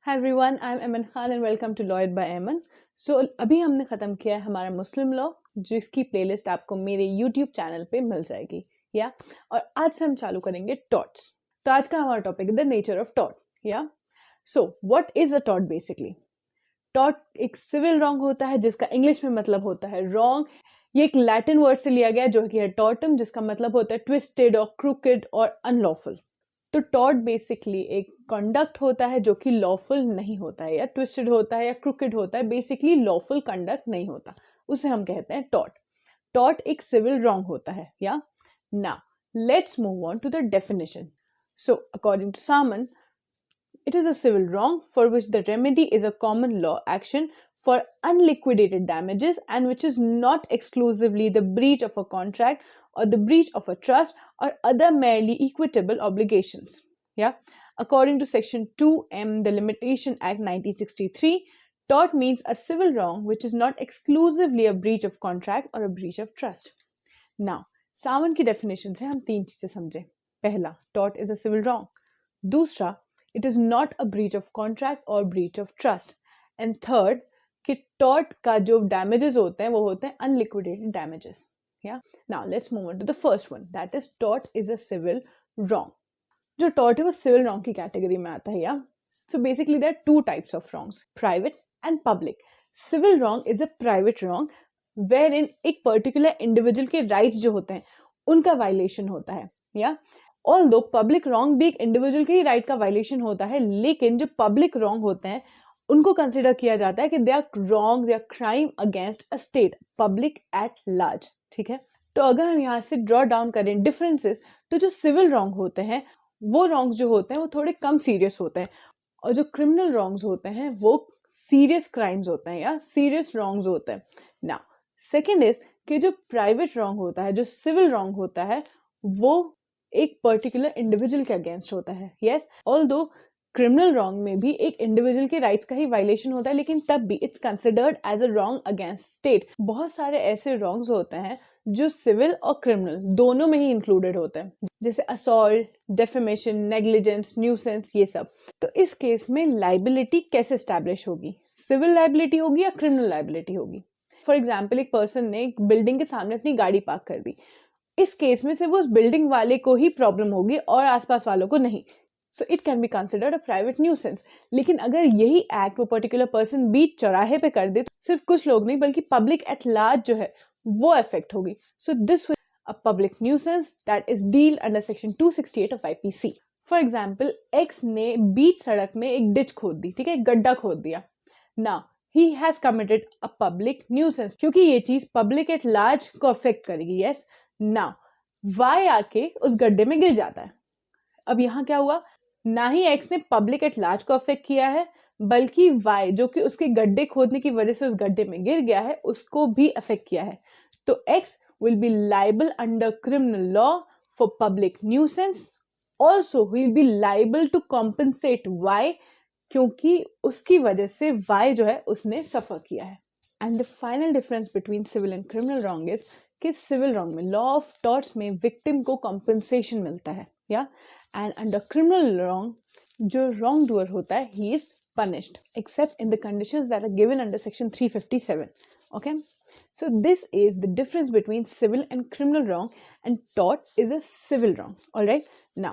Hi everyone, I'm Eman Khan and welcome to Lawyer by Eman. So अभी हमने ख़त्म किया है हमारा मुस्लिम लॉ, जिसकी प्लेलिस्ट आपको मेरे YouTube चैनल पे मिल जाएगी या और आज से हम चालू करेंगे टॉर्ट्स। तो आज का हमारा टॉपिक है द नेचर ऑफ टॉर्ट या so what is a tort basically. Tort एक सिविल रॉन्ग होता है जिसका इंग्लिश में मतलब होता है रॉन्ग। ये एक लैटिन वर्ड से लिया गया जो कि है टॉर्टम, जिसका मतलब होता है ट्विस्टेड और क्रूकेड और अनलॉफुल। तो टॉर्ट बेसिकली एक कंडक्ट होता है जो कि लॉफुल नहीं होता है या ट्विस्टेड होता है या क्रूकेड होता है, बेसिकली लॉफुल कंडक्ट नहीं होता, उसे हम कहते हैं टॉर्ट। टॉर्ट एक सिविल रॉन्ग होता है या now let's move on to the definition. So according to Salmond, it is a civil wrong for which the remedy is a common law action for unliquidated damages and which is not exclusively the breach of a contract or the breach of a trust or other merely equitable obligations. Yeah. According to Section 2M, the Limitation Act 1963, tort means a civil wrong which is not exclusively a breach of contract or a breach of trust. Now, सावन की definition से हम तीन चीजें समझें। पहला, tort is a civil wrong. दूसरा, it is not a breach of contract or breach of trust. And third, कि tort का जो damages होते हैं वो होते हैं unliquidated damages. Yeah. Now let's move on to the first one, that is tort is a civil wrong. जो tort है वो civil wrong की category में आता है या so basically there are two types of wrongs, private and public. Civil wrong is a private wrong wherein एक particular individual के rights जो होते हैं उनका violation होता है या ऑल्दो पब्लिक रॉन्ग भी एक इंडिविजुअल के ही राइट का वायलेशन होता है, लेकिन जो पब्लिक रॉन्ग होते हैं उनको कंसिडर किया जाता है कि they are wrong, they are crime against a state, public at large. ठीक है, तो अगर हम यहाँ से ड्रॉ डाउन करें डिफरेंसेस, तो जो सिविल रॉन्ग होते हैं वो रॉन्ग्स जो होते हैं वो थोड़े कम सीरियस होते हैं और जो क्रिमिनल रॉन्ग्स होते हैं वो सीरियस क्राइम्स होते हैं या सीरियस रॉन्ग्स होते हैं। नाउ सेकेंड इज कि जो प्राइवेट रॉन्ग होता है, जो सिविल रॉन्ग होता है, वो एक पर्टिकुलर इंडिविजुअल के अगेंस्ट होता है। यस, ऑल्दो क्रिमिनल रॉन्ग में भी एक इंडिविजुअल के राइट्स का ही वायलेशन होता है, लेकिन तब भी it's considered as a wrong against state. बहुत सारे ऐसे रॉन्ग्स होते हैं जो सिविल और क्रिमिनल दोनों में ही इंक्लूडेड होते हैं, जैसे असॉल्ट, डेफेमेशन, नेग्लिजेंस, न्यूसेंस, ये सब। तो इस केस में लाइबिलिटी कैसे स्टैब्लिश होगी? सिविल लाइबिलिटी होगी या क्रिमिनल लाइबिलिटी होगी? फॉर एग्जाम्पल, एक पर्सन ने एक बिल्डिंग के सामने अपनी गाड़ी पार्क कर दी, इस केस में सिर्फ उस बिल्डिंग वाले को ही प्रॉब्लम होगी और आसपास वालों को नहीं। So it can be considered a private nuisance. लेकिन अगर यही एक्ट वो पर्टिकुलर पर्सन बीच चौराहे पे कर दे तो सिर्फ कुछ लोग नहीं बल्कि पब्लिक एट लार्ज जो है वो इफेक्ट होगी। So this a public nuisance that is deal under section 268 of IPC. For example, x ने बीच सड़क में एक डिच खोद दी, ठीक है, एक गड्ढा खोद दिया। Now he has committed a public nuisance, क्योंकि ये चीज पब्लिक एट लार्ज को अफेक्ट करेगी। यस, नाउ वाई आके उस गड्ढे में गिर जाता है। अब यहाँ क्या हुआ, ना ही एक्स ने पब्लिक एट लार्ज को अफेक्ट किया है, बल्कि वाई जो कि उसके गड्ढे खोदने की वजह से उस गड्ढे में गिर गया है उसको भी अफेक्ट किया है। तो X will be liable under criminal law for public nuisance. Also will be liable to compensate Y, क्योंकि उसकी वजह से वाई जो है उसने सफर किया है। And the final difference between civil and criminal wrong is कि सिविल रॉन्ग में लॉ ऑफ टॉर्ट्स में विक्टिम को कॉम्पनसेशन मिलता है या एंड अंडर क्रिमिनल रॉन्ग जो रॉन्ग डूअर होता है he is punished except in the conditions that are given under section 357. Okay, so this is the difference between civil and criminal wrong, and tort is a civil wrong. All right, now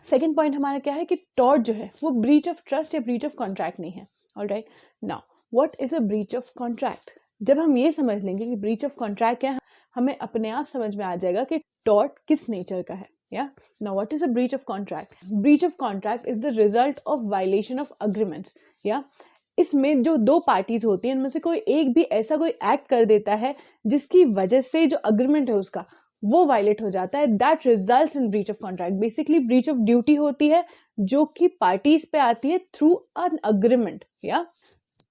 second point हमारा क्या है कि tort जो है वो breach of trust या breach of contract नहीं है। All right, now what is a breach of contract? जब हम ये समझ लेंगे कि breach of contract क्या है, हमें अपने आप समझ में आ जाएगा कि tort किस नेचर का है। Yeah. Now, what is a breach of contract? Breach of contract is the result of violation of agreements. Yeah. इसमें जो दो पार्टीज होती हैं उनमें से कोई एक भी ऐसा कोई एक्ट कर देता है जिसकी वजह से जो अग्रीमेंट है उसका वो वायलेट हो जाता है। That results in breach of contract. Basically breach of duty होती है जो कि पार्टीज पे आती है थ्रू एन अग्रीमेंट। या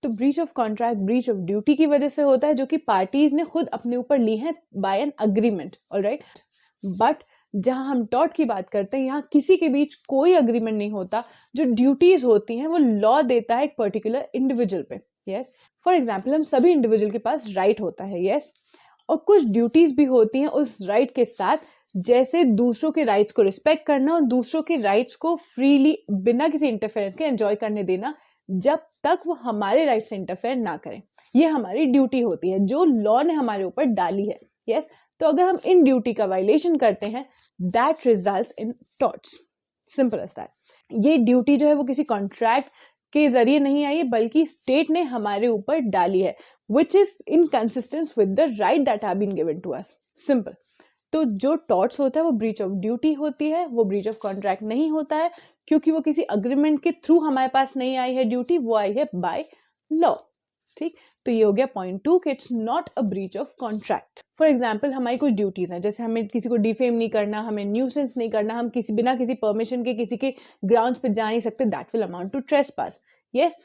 तो breach of contract breach of duty की वजह से होता है जो कि पार्टीज ने खुद अपने ऊपर ली है by an agreement. Alright, but जहां हम टॉर्ट की बात करते हैं यहाँ किसी के बीच कोई अग्रीमेंट नहीं होता। जो ड्यूटीज होती हैं वो लॉ देता है एक पर्टिकुलर इंडिविजुअल पे। यस, फॉर एग्जाम्पल हम सभी इंडिविजुअल के पास राइट होता है। यस, और कुछ ड्यूटीज भी होती हैं उस राइट के साथ जैसे दूसरों के राइट्स को रिस्पेक्ट करना और दूसरों के राइट्स को फ्रीली बिना किसी इंटरफेरेंस के एंजॉय करने देना, जब तक वो हमारे राइट से इंटरफेयर ना करें। ये हमारी ड्यूटी होती है जो लॉ ने हमारे ऊपर डाली है। यस, तो अगर हम इन ड्यूटी का वायलेशन करते हैं, that results in torts, simple as that. ये ड्यूटी जो है वो किसी कॉन्ट्रैक्ट के जरिए नहीं आई है, बल्कि स्टेट ने हमारे ऊपर डाली है, which is inconsistent with the right that have been given to us, simple. तो जो टॉर्ट्स होता है वो ब्रीच ऑफ ड्यूटी होती है, वो ब्रीच ऑफ कॉन्ट्रैक्ट नहीं होता है, क्योंकि वो किसी अग्रीमेंट के थ्रू हमारे पास नहीं आई है ड्यूटी, वो आई है बाय लॉ। ठीक, तो ये हो गया पॉइंट 2 कि it's not a breach of contract. For example, हमारी कुछ ड्यूटीज हैं, जैसे हमें किसी को डिफेम नहीं करना, हमें न्यूसेंस नहीं करना, हम किसी बिना किसी परमिशन के किसी के ग्राउंड्स पे जा नहीं सकते, that will amount to trespass. Yes,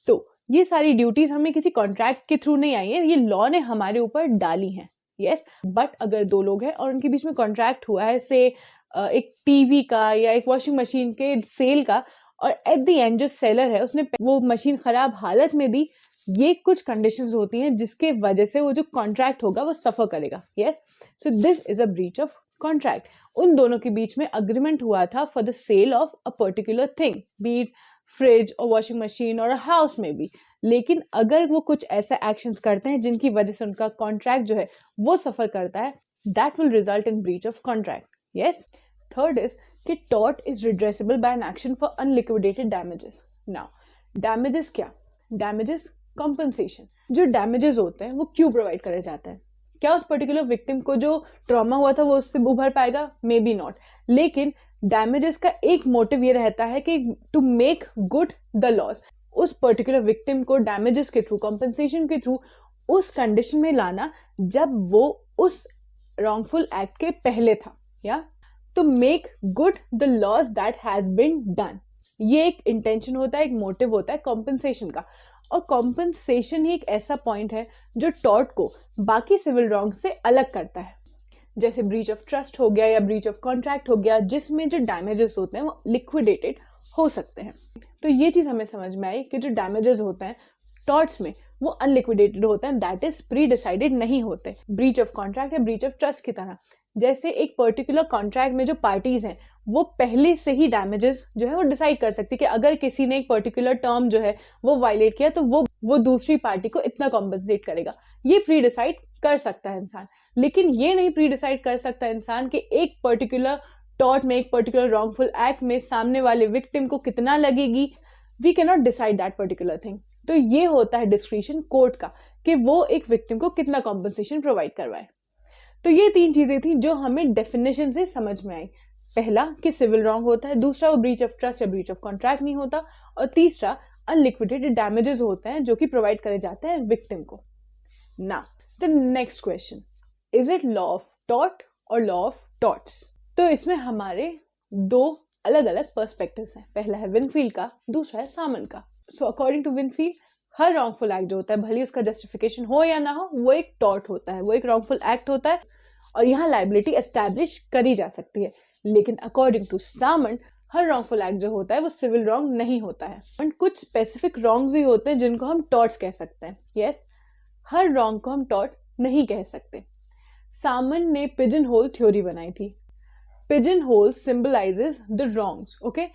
तो ये सारी ड्यूटीज हमें किसी कॉन्ट्रैक्ट के थ्रू नहीं आई है, ये लॉ ने हमारे ऊपर डाली हैं। यस, बट अगर दो लोग हैं और उनके बीच में कॉन्ट्रैक्ट हुआ है, से एक टीवी का या एक वॉशिंग मशीन के सेल का, और एट द एंड जो सेलर है उसने वो मशीन खराब हालत में दी, ये कुछ कंडीशंस होती हैं जिसके वजह से वो जो कॉन्ट्रैक्ट होगा वो सफर करेगा। Yes, so this is a breach of contract. उन दोनों के बीच में अग्रीमेंट हुआ था for the sale of a particular thing, be it fridge और वॉशिंग मशीन और हाउस में भी, लेकिन अगर वो कुछ ऐसा एक्शंस करते हैं जिनकी वजह से उनका कॉन्ट्रैक्ट जो है वो सफर करता है, that will result in breach of contract. Yes, third is कि tort is redressable by an action for unliquidated damages. Now damages क्या? Damages compensation. जो डैमेजेस होते हैं वो क्यों प्रोवाइड करे जाते हैं? क्या उस पर्टिकुलर विक्टिम को जो ट्रॉमा हुआ था वो उससे उभर पाएगा? मे बी नॉट, लेकिन डैमेजेस का एक मोटिव ये रहता है कि to make good the loss, उस पर्टिकुलर विक्टिम को डैमेजेस के थ्रू, कॉम्पनसेशन के थ्रू उस कंडीशन में लाना जब वो उस रॉन्गफुल एक्ट के पहले था, या to make good the loss that has been done. ये एक इंटेंशन होता है, एक मोटिव होता है कॉम्पनसेशन का। और कॉम्पनसेशन ही एक ऐसा पॉइंट है जो टॉर्ट को बाकी सिविल रॉन्ग से अलग करता है, जैसे ब्रीच ऑफ ट्रस्ट हो गया या ब्रीच ऑफ कॉन्ट्रैक्ट हो गया, जिसमें जो डैमेजेस होते हैं वो लिक्विडेटेड हो सकते हैं। तो ये चीज हमें समझ में आई कि जो डैमेजेस होते हैं टॉर्ट्स में वो अनलिक्विडेटेड होते हैं, दैट इज प्री डिसाइडेड नहीं होते, ब्रीच ऑफ कॉन्ट्रैक्ट या ब्रीच ऑफ ट्रस्ट की तरह। जैसे एक पर्टिकुलर कॉन्ट्रैक्ट में जो पार्टीज हैं वो पहले से ही डैमेजेस जो है वो डिसाइड कर सकती है कि अगर किसी ने एक पर्टिकुलर टर्म जो है वो वायलेट किया तो वो दूसरी पार्टी को इतना कॉम्पनसेट करेगा, ये प्री डिसाइड कर सकता है इंसान। लेकिन ये नहीं प्री डिसाइड कर सकता इंसान कि एक पर्टिकुलर टॉर्ट में, एक पर्टिकुलर रॉन्गफुल एक्ट में सामने वाले विक्टिम को कितना लगेगी। We can not decide that particular thing. तो ये होता है डिस्क्रिशन कोर्ट का कि वो एक विक्टिम को कितना कॉम्पनसेशन प्रोवाइड करवाए। तो ये तीन चीजें थी जो हमें डेफिनेशन से समझ में आई। पहला कि सिविल रॉन्ग होता है, दूसरा वो ब्रीच ऑफ ट्रस्ट या ब्रीच ऑफ कॉन्ट्रैक्ट नहीं होता, और तीसरा अनलिक्विडेटेड डैमेजेस होते हैं जो कि प्रोवाइड करे जाते हैं विक्टिम को। Now the next question, is it law of tort और लॉ ऑफ टॉर्ट्स? तो इसमें हमारे दो अलग अलग पर्सपेक्टिव्स हैं। पहला है विनफील्ड का, दूसरा है सामन का। सो अकॉर्डिंग टू विनफील्ड, हर रॉन्गफुल एक्ट जो होता है, भले उसका जस्टिफिकेशन हो या ना हो, वो एक टॉर्ट होता है, वो एक रॉन्गफुल एक्ट होता है और यहाँ लाइबिलिटी एस्टैब्लिश करी जा सकती है। लेकिन अकॉर्डिंग टू सामन, हर रॉन्गफुल एक्ट जो होता है वो सिविल रॉन्ग नहीं होता है, और कुछ स्पेसिफिक रॉन्ग्स ही होते हैं जिनको हम टॉर्ट्स कह सकते हैं। यस, हर रॉन्ग को हम टॉर्ट नहीं कह सकते। सामन ने पिजन होल थ्योरी बनाई थी। Pigeon hole symbolizes the wrongs, okay?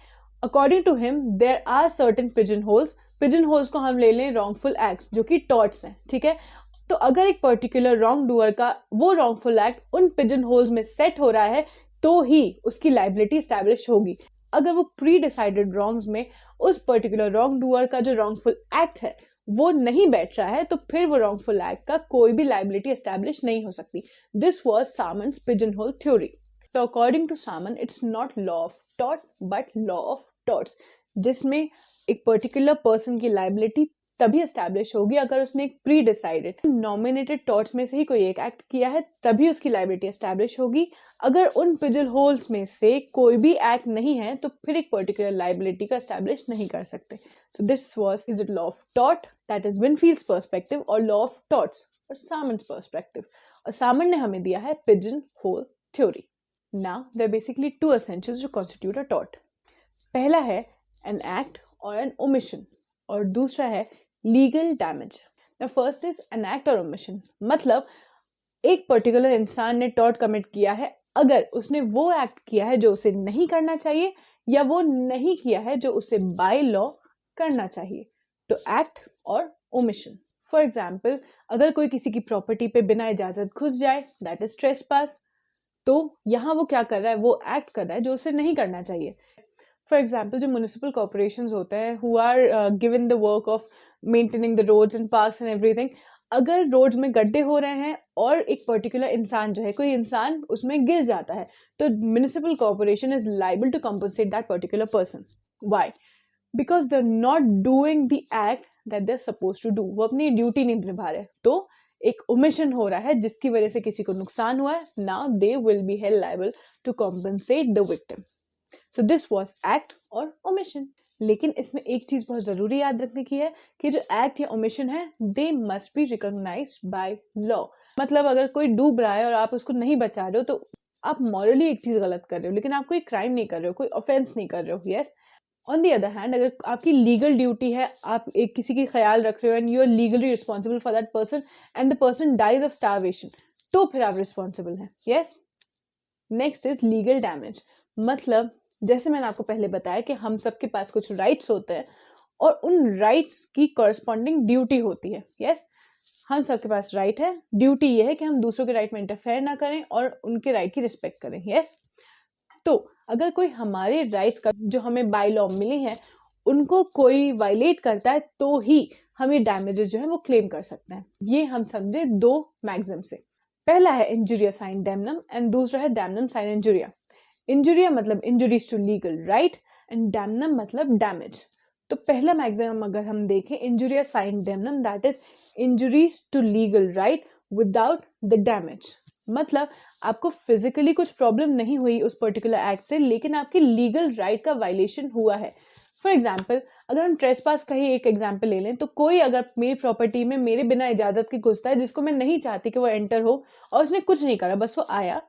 According to him, there are certain pigeonholes. pigeonholes को हम ले लें wrongful acts जो कि torts हैं, ठीक है? तो अगर एक पर्टिकुलर रॉन्ग डूअर का वो wrongful act उन pigeonholes में सेट हो रहा है तो ही उसकी लाइबिलिटी एस्टैब्लिश होगी। अगर वो प्री डिसाइडेड रॉन्ग्स में उस पर्टिकुलर रॉन्ग डूअर का जो wrongful act है वो नहीं बैठ रहा है तो फिर वो wrongful act का कोई भी लाइबिलिटी एस्टैब्लिश नहीं हो सकती। This was Salmond's pigeonhole theory. तो according to Salmond, it's not law of tort but law of torts, जिसमें एक पर्टिकुलर पर्सन की लाइबिलिटी तभी एस्टैब्लिश होगी अगर उसने एक प्री डिसाइडेड नॉमिनेटेड टॉर्ट्स में से ही कोई एक एक्ट किया है, तभी उसकी लाइबिलिटी एस्टैब्लिश होगी। अगर उन पिजन होल्स में से कोई भी एक्ट नहीं है तो फिर एक पर्टिकुलर लाइबिलिटी का एस्टैब्लिश नहीं कर सकते। So this was, is it law of tort, that is Winfield's perspective, और लॉ ऑफ टॉर्ट्स और सामन्स पर्सपेक्टिव। और सामन ने हमें दिया है pigeonhole theory. Now, there are basically two essentials to constitute a tort. पहला है an act or an omission, और दूसरा है legal damage. The first is an act or omission. मतलब एक पर्टिकुलर इंसान ने tort commit किया है अगर उसने वो एक्ट किया है जो उसे नहीं करना चाहिए या वो नहीं किया है जो उसे बाय लॉ करना चाहिए। तो एक्ट और ओमिशन। फॉर एग्जाम्पल, अगर कोई किसी की प्रॉपर्टी पे बिना इजाजत घुस जाए, दैट इज ट्रेसपास। तो यहाँ वो क्या कर रहा है, वो एक्ट कर रहा है जो उसे नहीं करना चाहिए। फॉर एग्जाम्पल, जो म्यूनिसिपल कॉर्पोरेशंस होते हैं who are given the work of maintaining the roads and parks and everything, अगर रोड्स में गड्ढे हो रहे हैं और एक पर्टिकुलर इंसान जो है, कोई इंसान उसमें गिर जाता है, तो municipal corporation is liable to compensate that particular person. Why? Because they are not doing the act that they are suppose to do. वो अपनी ड्यूटी नहीं निभा रहे, तो एक ओमिशन हो रहा है जिसकी वजह से किसी को नुकसान हुआ है। Now they will be held liable to compensate the victim. So this was act और ओमिशन। लेकिन इसमें एक चीज बहुत जरूरी याद रखने की है कि जो एक्ट या ओमिशन है, they must be recognised by law. मतलब अगर कोई डूब रहा है और आप उसको नहीं बचा रहे हो, तो आप मॉरली एक चीज गलत कर रहे हो, लेकिन आप कोई क्राइम नहीं कर रहे हो, कोई ऑफेंस नहीं कर रहे हो। Yes. On the other hand, अगर आपकी लीगल ड्यूटी है, आप एक किसी की ख्याल रख रहे हो and you are legally responsible for that person and the person dies of starvation, तो फिर आप रिस्पॉन्सिबल हैं। Yes. Next is legal damage. मतलब जैसे मैंने आपको पहले बताया कि हम सबके पास कुछ राइट्स होते हैं और उन राइट्स की कॉरस्पॉन्डिंग ड्यूटी होती है। यस। हम सबके पास राइट है, ड्यूटी ये है कि हम दूसरों के राइट में इंटरफेयर ना करें और उनके राइट की रिस्पेक्ट करें। यस। तो अगर कोई हमारे राइट्स का जो हमें बाय लॉ मिली है उनको कोई वायलेट करता है, तो ही हम ये डैमेजेस जो है वो क्लेम कर सकते हैं। ये हम समझे दो मैक्सिम से। पहला है इंजुरिया साइन डैमनम एंड दूसरा है डैमनम साइन इंजुरिया। इंजुरिया मतलब injuries to legal right and damnum मतलब डैमेज। तो पहला मैक्सिमम अगर हम देखें, injuria sine damnum, that is injuries to legal right without the damage. मतलब आपको फिजिकली कुछ प्रॉब्लम नहीं हुई उस पर्टिकुलर एक्ट से, लेकिन आपके लीगल राइट का वायलेशन हुआ है। फॉर एग्जाम्पल, अगर हम ट्रेसपास का ही एक एग्जाम्पल ले लें, तो कोई अगर मेरी प्रॉपर्टी में मेरे बिना इजाजत के घुसता है, जिसको मैं नहीं चाहती कि वो एंटर हो, और उसने कुछ नहीं करा, बस वो आया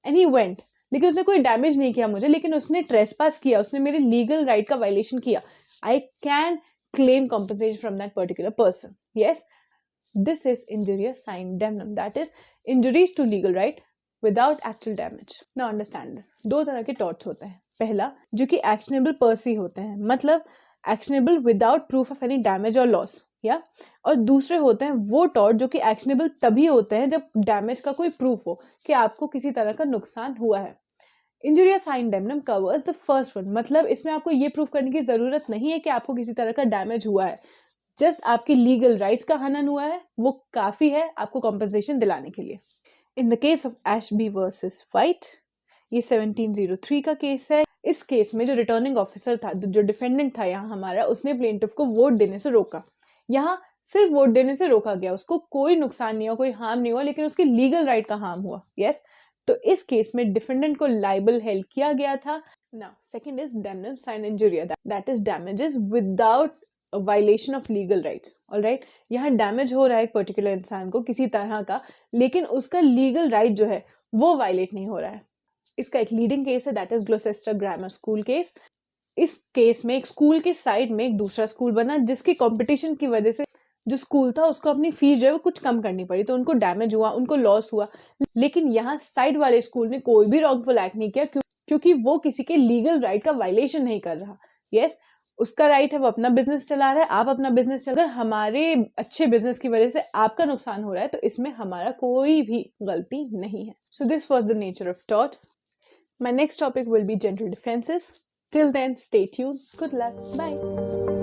एंड ही वेंट, लेकिन उसने कोई डैमेज नहीं किया मुझे, लेकिन उसने ट्रेसपास किया, उसने मेरे लीगल राइट का वायलेशन किया, I can claim compensation from that particular person. Yes, this is injurious sine damnum, that is injuries to legal right without actual damage. Now understand, दो तरह के टॉर्ट्स होते हैं। पहला जो कि एक्शनेबल पर से होते हैं, मतलब actionable without proof of any damage और लॉस, या और दूसरे होते हैं वो टॉर्ट जो कि एक्शनेबल तभी होते हैं जब डैमेज का कोई प्रूफ हो कि आपको किसी तरह का नुकसान हुआ है। Injuria sine damnum covers the first one, मतलब इसमें आपको ये प्रूफ करने की जरूरत नहीं है कि आपको किसी तरह का डैमेज हुआ है, जस्ट आपकी लीगल राइट्स का हनन हुआ है, वो काफी है आपको कॉम्पनसेशन दिलाने के लिए। In the case of Ashby versus white, ये 1703 का केस है। इस केस में जो रिटर्निंग ऑफिसर था, जो डिफेंडेंट था यहाँ हमारा, उसने प्लेंटिफ को वोट देने से रोका। यहाँ सिर्फ वोट देने से रोका गया, उसको कोई नुकसान नहीं हुआ, कोई हार्म नहीं हुआ, लेकिन उसकी लीगल राइट का हार्म हुआ। यस। तो इस केस में डिफेंडेंट को लाइबल हेल्ड किया गया था। Now second is damnum sine injuria, that is damages without violation of legal rights. Alright, यहाँ डैमेज हो रहा है एक पर्टिकुलर इंसान को किसी तरह का, लेकिन उसका लीगल राइट जो है वो वायलेट नहीं हो रहा है। इसका एक लीडिंग केस है, that is Gloucester grammar school case. इस केस में एक स्कूल के साइड में एक दूसरा स्कूल बना, जिसकी कंपटीशन की वजह से जो स्कूल था उसको अपनी फीस जो है वो कुछ कम करनी पड़ी, तो उनको डैमेज हुआ, उनको लॉस हुआ। लेकिन यहाँ साइड वाले स्कूल ने कोई भी रॉन्गफुल एक्ट नहीं किया, क्योंकि वो किसी के लीगल राइट का वायलेशन नहीं कर रहा। यस, उसका राइट है, वो अपना बिजनेस चला रहा है, आप अपना बिजनेस चला। अगर हमारे अच्छे बिजनेस की वजह से आपका नुकसान हो रहा है, तो इसमें हमारा कोई भी गलती नहीं है। सो this was the nature of tort. My next topic will be general defenses. Till then, stay tuned. Good luck. Bye.